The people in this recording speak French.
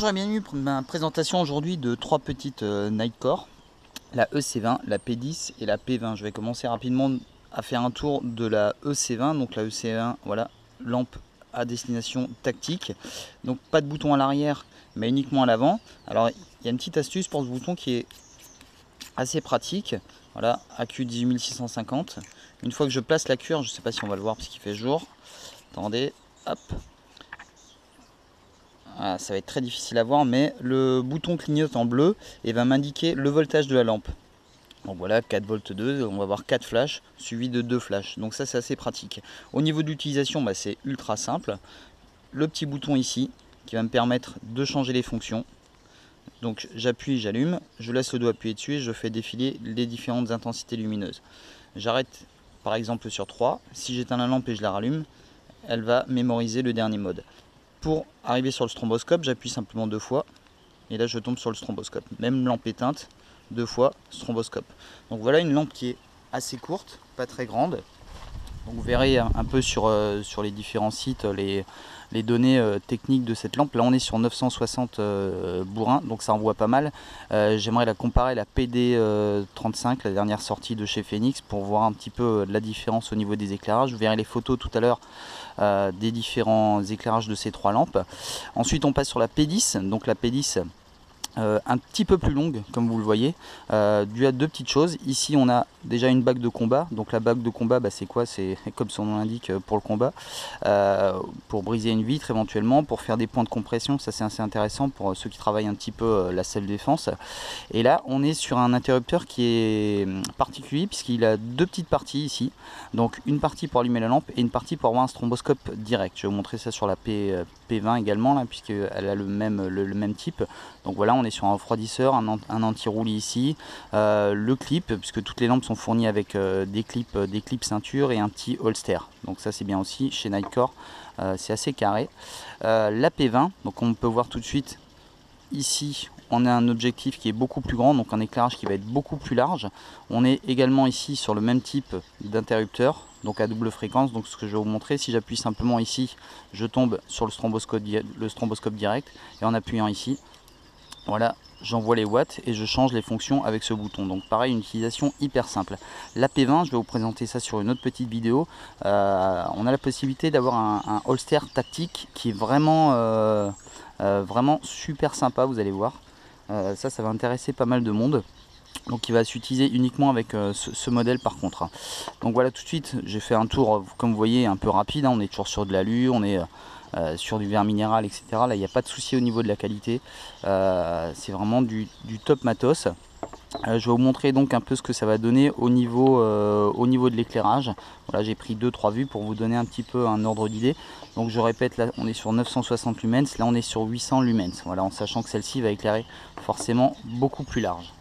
Bonjour et bienvenue pour ma présentation aujourd'hui de trois petites Nightcore, la EC20, la P10 et la P20. Je vais commencer rapidement à faire un tour de la EC20. Donc la EC20, voilà, lampe à destination tactique. Donc pas de bouton à l'arrière mais uniquement à l'avant. Alors il y a une petite astuce pour ce bouton qui est assez pratique. Voilà, AQ 18650. Une fois que je place la cuir, je ne sais pas si on va le voir parce qu'il fait jour. Attendez, hop. Ah, ça va être très difficile à voir, mais le bouton clignote en bleu et va m'indiquer le voltage de la lampe. Donc voilà, 4 volts 2, on va avoir 4 flashs suivis de 2 flashs. Donc ça c'est assez pratique. Au niveau de l'utilisation, c'est ultra simple. Le petit bouton ici qui va me permettre de changer les fonctions. Donc j'appuie, j'allume, je laisse le doigt appuyer dessus et je fais défiler les différentes intensités lumineuses. J'arrête par exemple sur 3. Si j'éteins la lampe et je la rallume, elle va mémoriser le dernier mode. Pour arriver sur le stromboscope, j'appuie simplement 2 fois et là je tombe sur le stromboscope. Même lampe éteinte, 2 fois stromboscope. Donc voilà une lampe qui est assez courte, pas très grande. Donc vous verrez un peu sur les différents sites les données techniques de cette lampe. Là on est sur 960 bourrins, donc ça en voit pas mal. J'aimerais la comparer à la PD35, la dernière sortie de chez Phoenix, pour voir un petit peu la différence au niveau des éclairages. Vous verrez les photos tout à l'heure des différents éclairages de ces trois lampes. Ensuite on passe sur la P10, donc la P10 un petit peu plus longue comme vous le voyez, dû à deux petites choses. Ici on a déjà une bague de combat, donc la bague de combat c'est quoi? C'est comme son nom l'indique, pour le combat, pour briser une vitre éventuellement, pour faire des points de compression. Ça c'est assez intéressant pour ceux qui travaillent un petit peu la self-défense. Et là on est sur un interrupteur qui est particulier puisqu'il a deux petites parties ici, donc une partie pour allumer la lampe et une partie pour avoir un stromboscope direct. Je vais vous montrer ça sur la P20 également là, puisqu'elle a le même type. Donc voilà, on est sur un refroidisseur, un anti-roulis ici, le clip, puisque toutes les lampes sont fournies avec des clips ceinture et un petit holster. Donc ça c'est bien aussi chez Nightcore, c'est assez carré. La P20, donc on peut voir tout de suite ici, on a un objectif qui est beaucoup plus grand, donc un éclairage qui va être beaucoup plus large. On est également ici sur le même type d'interrupteur, donc à double fréquence. Donc ce que je vais vous montrer, si j'appuie simplement ici, je tombe sur le stromboscope direct, et en appuyant ici, voilà, j'envoie les watts et je change les fonctions avec ce bouton. Donc pareil, une utilisation hyper simple. La P20, je vais vous présenter ça sur une autre petite vidéo. On a la possibilité d'avoir un holster tactique qui est vraiment super sympa, vous allez voir. Ça va intéresser pas mal de monde. Donc il va s'utiliser uniquement avec ce modèle par contre. Donc voilà, tout de suite j'ai fait un tour, comme vous voyez, un peu rapide. On est toujours sur de l'alu, on est sur du verre minéral, etc. Là il n'y a pas de souci au niveau de la qualité. C'est vraiment du top matos. Je vais vous montrer donc un peu ce que ça va donner au niveau de l'éclairage. Voilà, j'ai pris 2-3 vues pour vous donner un petit peu un ordre d'idée. Donc je répète, là on est sur 960 lumens, là on est sur 800 lumens. Voilà, en sachant que celle-ci va éclairer forcément beaucoup plus large.